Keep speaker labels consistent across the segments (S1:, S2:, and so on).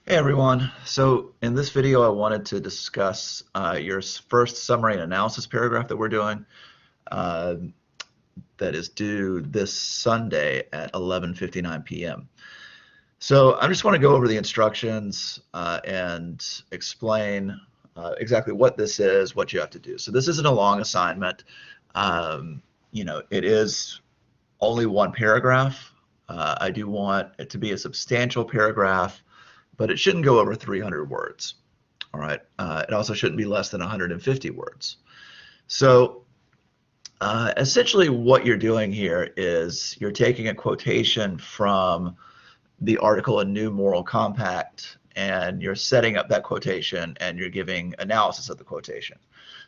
S1: Hey everyone. So in this video, I wanted to discuss your first summary and analysis paragraph that we're doing uh, that is due this Sunday at 11:59 p.m. So I just want to go over the instructions and explain exactly what this is, what you have to do. So this isn't a long assignment. It is only one paragraph. I do want it to be a substantial paragraph, but it shouldn't go over 300 words. All right. It also shouldn't be less than 150 words. So essentially what you're doing here is you're taking a quotation from the article A New Moral Compact, and you're setting up that quotation and you're giving analysis of the quotation.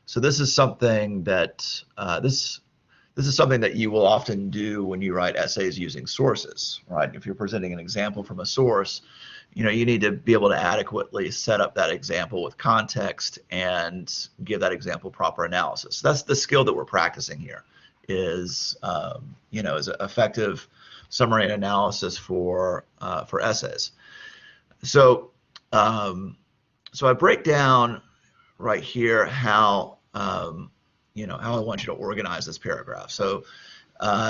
S1: So this is something that this is something that you will often do when you write essays using sources, right? If you're presenting an example from a source, you need to be able to adequately set up that example with context and give that example proper analysis. That's the skill that we're practicing here is effective summary and analysis for essays. So, so I break down right here how how I want you to organize this paragraph. So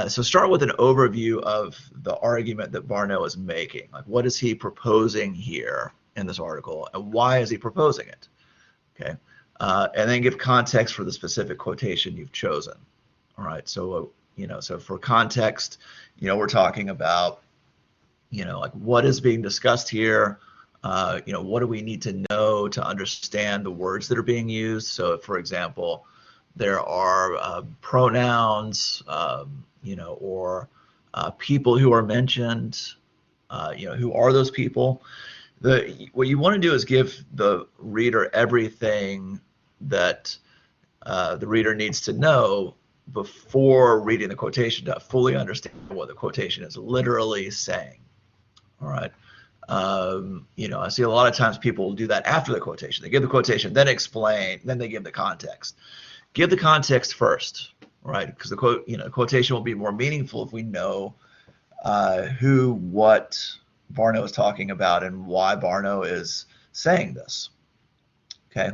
S1: start with an overview of the argument that Barno is making. Like, what is he proposing here in this article, and why is he proposing it? Okay, and then give context for the specific quotation you've chosen. All right, so for context, we're talking about, like what is being discussed here. What do we need to know to understand the words that are being used? So, if, for example, there are pronouns, or people who are mentioned. Who are those people? What you want to do is give the reader everything that the reader needs to know before reading the quotation to fully understand what the quotation is literally saying. All right. I see a lot of times people do that after the quotation. They give the quotation, then explain, then they give the context. Give the context first, right? Because the quotation will be more meaningful if we know who, what Barno is talking about and why Barno is saying this. Okay.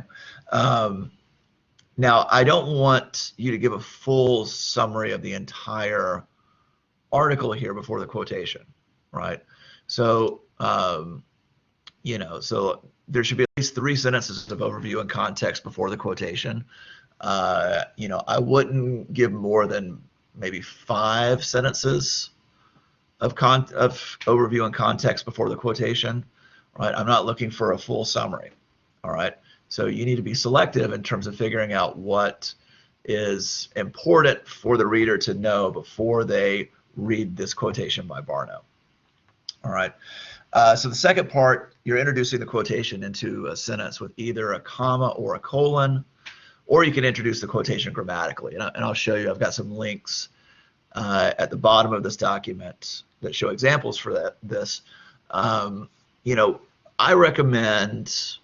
S1: Now, I don't want you to give a full summary of the entire article here before the quotation, right? So, so there should be at least 3 sentences of overview and context before the quotation. I wouldn't give more than maybe 5 sentences of overview and context before the quotation, right? I'm not looking for a full summary, all right? So you need to be selective in terms of figuring out what is important for the reader to know before they read this quotation by Barno, all right? So the second part, you're introducing the quotation into a sentence with either a comma or a colon, or you can introduce the quotation grammatically. And I'll show you, I've got some links at the bottom of this document that show examples for this. I recommend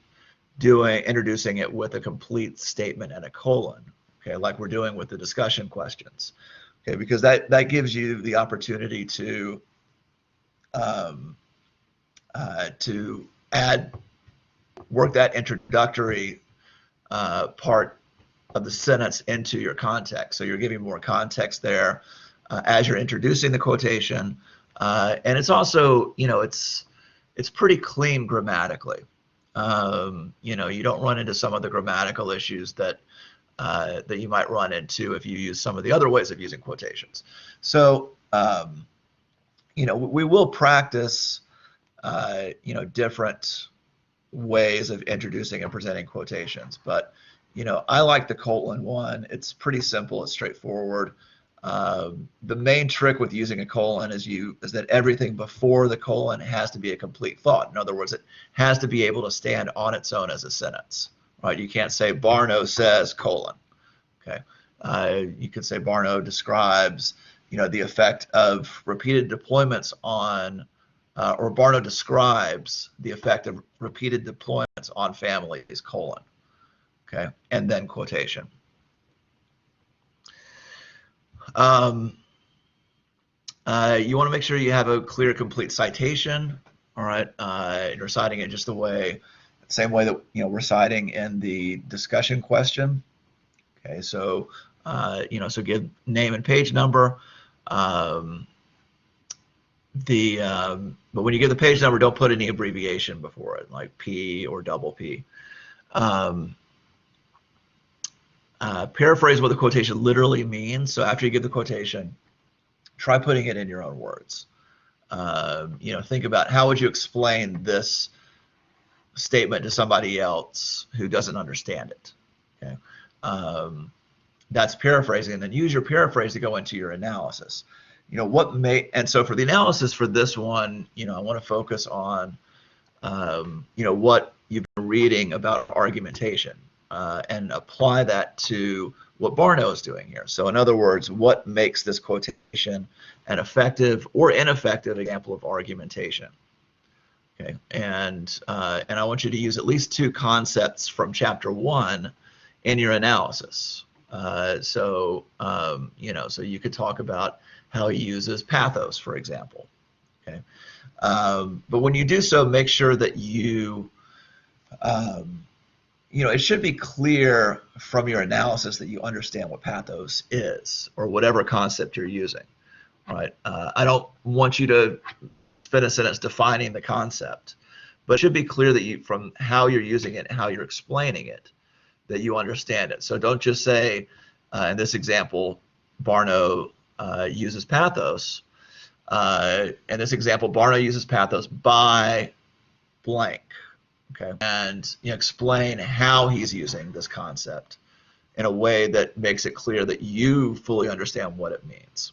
S1: introducing it with a complete statement and a colon, okay, like we're doing with the discussion questions, okay, because that gives you the opportunity to work that introductory part of the sentence into your context. So you're giving more context there as you're introducing the quotation, and it's also, it's pretty clean grammatically. You don't run into some of the grammatical issues that you might run into if you use some of the other ways of using quotations. So we will practice different ways of introducing and presenting quotations, but I like the colon one. It's pretty simple. It's straightforward. The main trick with using a colon is that everything before the colon has to be a complete thought. In other words, it has to be able to stand on its own as a sentence, right? You can't say Barno says colon. Okay. You could say Barno describes, the effect of repeated deployments on, or Barno describes the effect of repeated deployments on families, colon. Okay, and then quotation. You want to make sure you have a clear, complete citation all right, you're citing it just same way that we're citing in the discussion question. Okay, so so give name and page number. But when you give the page number, don't put any abbreviation before it, like P or double P. Paraphrase what the quotation literally means. So after you give the quotation, try putting it in your own words. Think about how would you explain this statement to somebody else who doesn't understand it. Okay, that's paraphrasing, and then use your paraphrase to go into your analysis. And so for the analysis for this one, I want to focus on what you've been reading about argumentation and apply that to what Barno is doing here. So in other words, what makes this quotation an effective or ineffective example of argumentation? Okay, and I want you to use at least 2 concepts from chapter 1 in your analysis. So you could talk about how he uses pathos, for example. Okay, but when you do so, make sure that it should be clear from your analysis that you understand what pathos is, or whatever concept you're using. All right, I don't want you to spend a sentence defining the concept, but it should be clear that from how you're using it and how you're explaining it, that you understand it. So don't just say, in this example, Barno uses pathos. In this example, Barno uses pathos by blank. Okay, and explain how he's using this concept in a way that makes it clear that you fully understand what it means.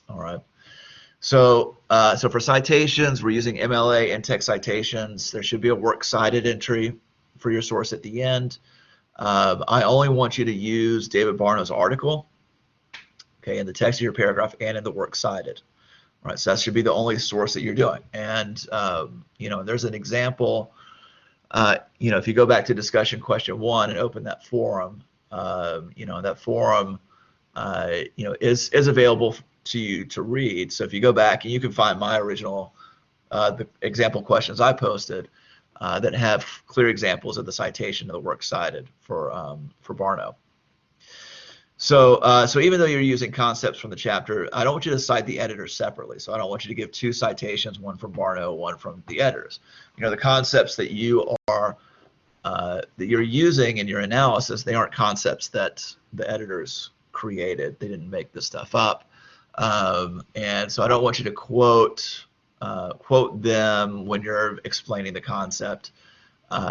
S1: All right. So for citations, we're using MLA in-text citations. There should be a works cited entry for your source at the end. I only want you to use David Barno's article, okay, in the text of your paragraph and in the works cited. All right, so that should be the only source that you're doing. And there's an example. If you go back to discussion question 1 and open that forum, that forum, is available to you to read. So if you go back, and you can find my original, the example questions I posted that have clear examples of the citation of the works cited for Barno. So even though you're using concepts from the chapter, I don't want you to cite the editors separately. So I don't want you to give 2 citations, one from Barno, one from the editors. The concepts that you're using in your analysis, they aren't concepts that the editors created. They didn't make this stuff up. And so I don't want you to quote them when you're explaining the concept.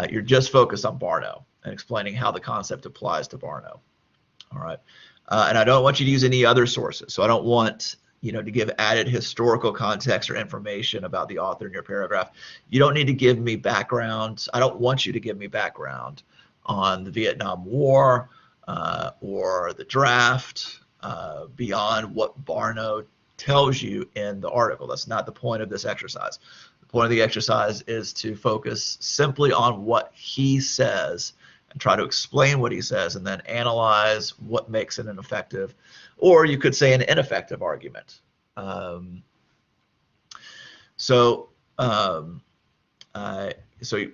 S1: You're just focused on Barno and explaining how the concept applies to Barno. All right, and I don't want you to use any other sources. So I don't want to give added historical context or information about the author in your paragraph. You don't need to give me background. I don't want you to give me background on the Vietnam War or the draft beyond what Barno tells you in the article. That's not the point of this exercise. The point of the exercise is to focus simply on what he says and try to explain what he says, and then analyze what makes it an effective, or you could say an ineffective argument. So we're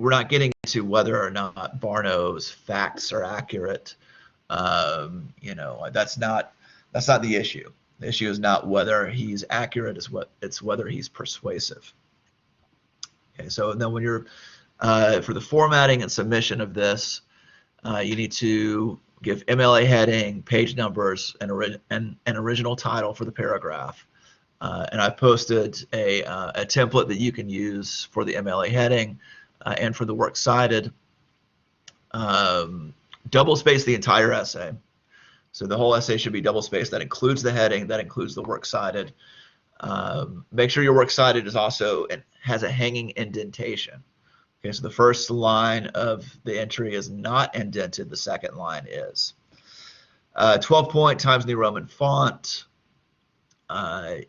S1: not getting into whether or not Barno's facts are accurate. That's not the issue. The issue is not whether he's accurate; it's whether he's persuasive. Okay, so then when you're for the formatting and submission of this, you need to give MLA heading, page numbers, and an original title for the paragraph. And I've posted a template that you can use for the MLA heading and for the works cited. Double space the entire essay. So the whole essay should be double spaced. That includes the heading, that includes the works cited. Make sure your works cited is also has a hanging indentation. Okay, so the first line of the entry is not indented, the second line is. 12-point Times New Roman font.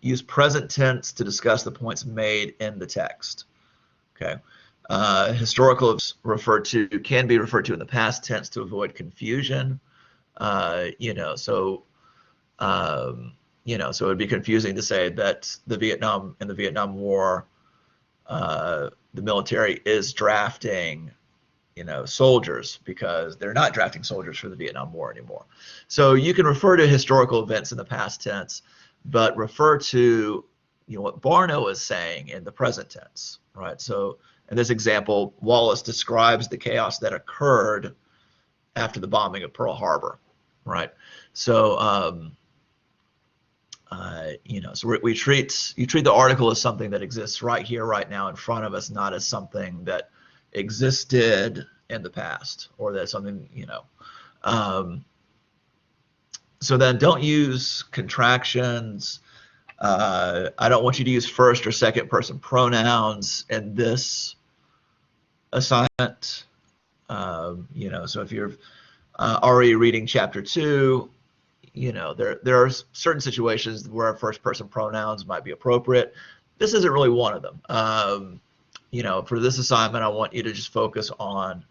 S1: Use present tense to discuss the points made in the text. Okay. Historical can be referred to in the past tense to avoid confusion. So it would be confusing to say that in the Vietnam War, the military is drafting, soldiers, because they're not drafting soldiers for the Vietnam War anymore. So you can refer to historical events in the past tense, but refer to what Barno is saying in the present tense, right? So in this example, Wallace describes the chaos that occurred after the bombing of Pearl Harbor, right? So so you treat the article as something that exists right here, right now, in front of us, not as something that existed in the past, or that something, so then don't use contractions. I don't want you to use first or second person pronouns in this assignment. So if you're already reading chapter 2, there are certain situations where first person pronouns might be appropriate. This isn't really one of them. For this assignment, I want you to just focus on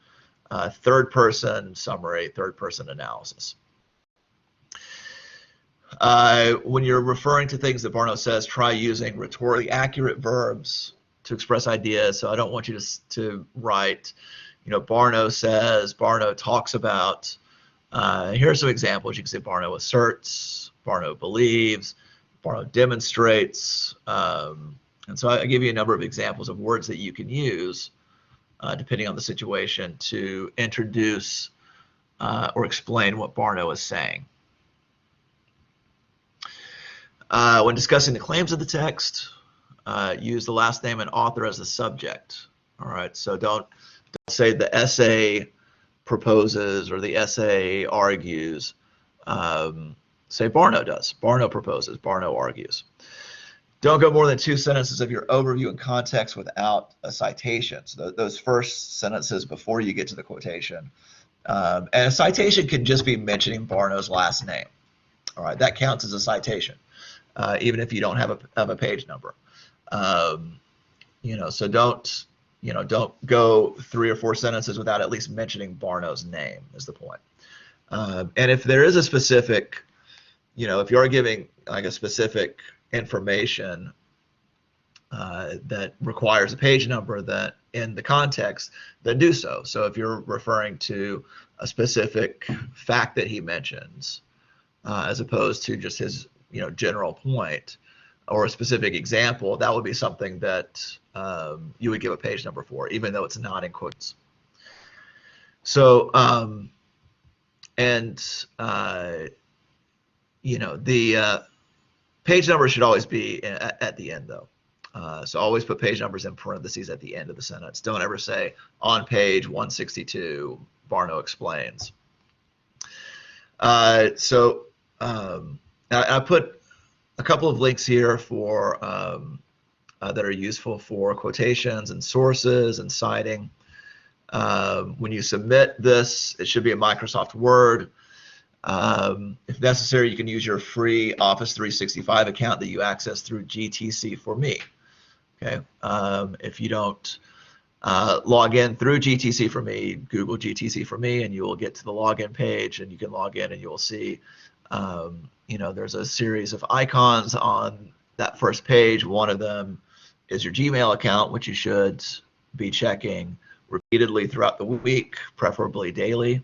S1: third person summary, third person analysis. When you're referring to things that Barno says, try using rhetorically accurate verbs to express ideas. So I don't want you to write, Barno says, Barno talks about. Here are some examples. You can say Barno asserts, Barno believes, Barno demonstrates. And so I give you a number of examples of words that you can use depending on the situation to introduce or explain what Barno is saying. When discussing the claims of the text, use the last name and author as the subject. All right, so don't say the essay proposes or the essay argues. Say Barno does. Barno proposes. Barno argues. Don't go more than 2 sentences of your overview and context without a citation. So those first sentences before you get to the quotation. And a citation can just be mentioning Barno's last name. All right, that counts as a citation, even if you don't have a page number. So don't go 3 or 4 sentences without at least mentioning Barno's name, is the point. And if there is a specific, if you are giving like a specific information that requires a page number that in the context, then do so. So if you're referring to a specific fact that he mentions, as opposed to just his general point, or a specific example, that would be something that you would give a page number for, even though it's not in quotes. So the page number should always be at the end, though. So always put page numbers in parentheses at the end of the sentence. Don't ever say on page 162 Barno explains. I put a couple of links here for that are useful for quotations and sources and citing. When you submit this, it should be a Microsoft Word. If necessary, you can use your free Office 365 account that you access through GTC for Me. Okay. If you don't log in through GTC for Me, Google GTC for Me, and you will get to the login page, and you can log in, and you will see, there's a series of icons on that first page. One of them is your Gmail account, which you should be checking repeatedly throughout the week, preferably daily.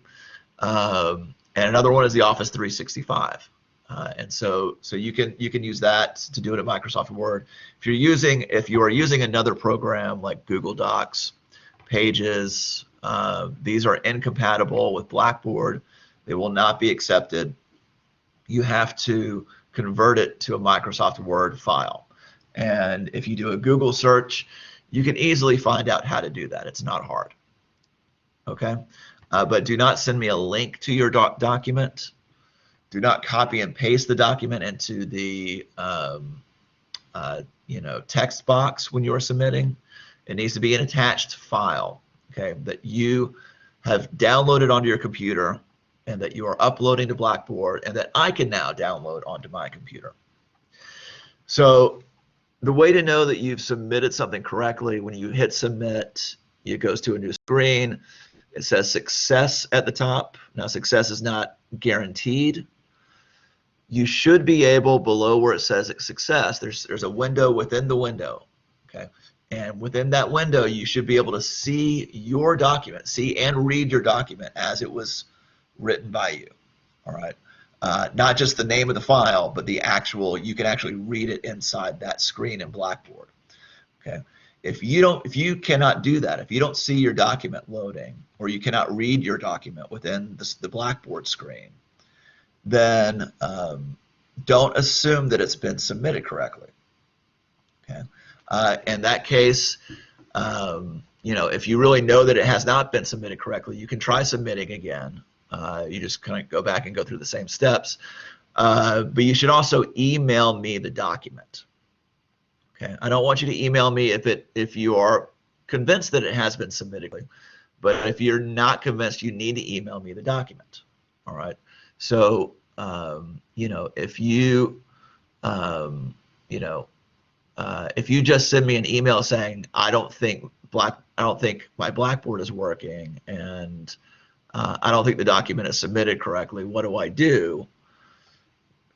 S1: And another one is the Office 365. And so you can use that to do it in Microsoft Word. If you are using another program like Google Docs, Pages, these are incompatible with Blackboard. They will not be accepted. You have to convert it to a Microsoft Word file. And if you do a Google search, you can easily find out how to do that. It's not hard. Okay? But do not send me a link to your document. Do not copy and paste the document into the text box when you are submitting. It needs to be an attached file, okay, that you have downloaded onto your computer and that you are uploading to Blackboard and that I can now download onto my computer. So the way to know that you've submitted something correctly, when you hit submit, it goes to a new screen. It says success at the top. Now, success is not guaranteed. You should be able, below where it says success, there's a window within the window, okay? And within that window, you should be able to see your document, see and read your document as it was written by you. All right. Not just the name of the file, but the actual, you can actually read it inside that screen in Blackboard. Okay. If you cannot do that, if you don't see your document loading, or you cannot read your document within the Blackboard screen, then don't assume that it's been submitted correctly. Okay. In that case, if you really know that it has not been submitted correctly, you can try submitting again. You just kind of go back and go through the same steps. But you should also email me the document. Okay. I don't want you to email me if you are convinced that it has been submitted, but if you're not convinced, you need to email me the document. All right. So if you just send me an email saying I don't think my Blackboard is working, and I don't think the document is submitted correctly, what do I do?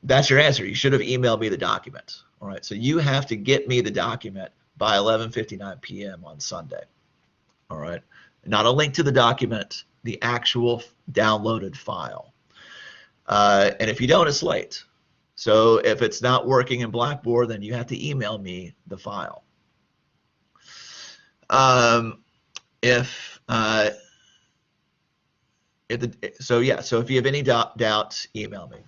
S1: That's your answer. You should have emailed me the document. All right. So you have to get me the document by 11:59 p.m. on Sunday. All right. Not a link to the document, the actual downloaded file. And if you don't, it's late. So if it's not working in Blackboard, then you have to email me the file. So if you have any doubts, email me.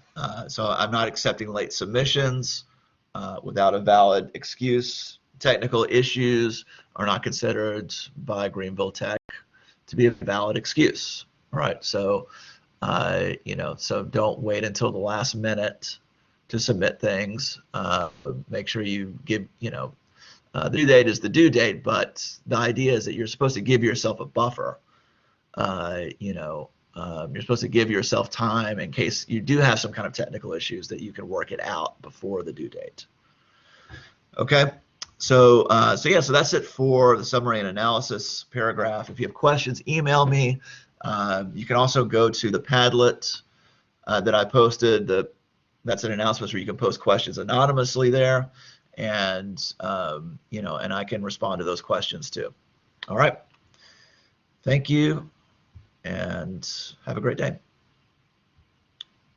S1: So I'm not accepting late submissions without a valid excuse. Technical issues are not considered by Greenville Tech to be a valid excuse. All right. So so don't wait until the last minute to submit things. Make sure you give, the due date is the due date, but the idea is that you're supposed to give yourself a buffer. You're supposed to give yourself time in case you do have some kind of technical issues, that you can work it out before the due date. Okay. So that's it for the summary and analysis paragraph. If you have questions, email me. You can also go to the Padlet that I posted. That's an announcement where you can post questions anonymously there, and and I can respond to those questions too. All right. Thank you, and have a great day.